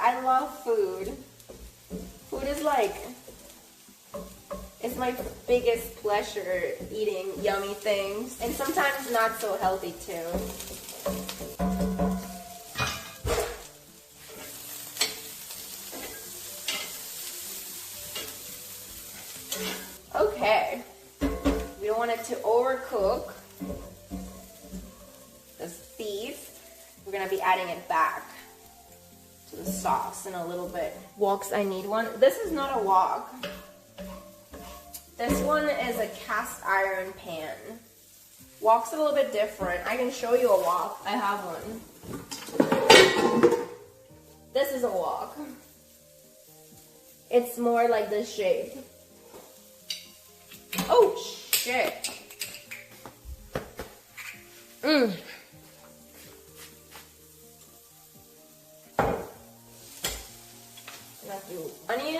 I love food. Food is like, it's my biggest pleasure, eating yummy things. And sometimes not so healthy too. Okay. We don't want it to overcook this beef. We're gonna be adding it back to the sauce in a little bit. Woks, I need one. This is not a wok. This one is a cast iron pan. Wok's a little bit different. I can show you a wok. I have one. This is a wok. It's more like this shape. Oh shit. I'm gonna do onion.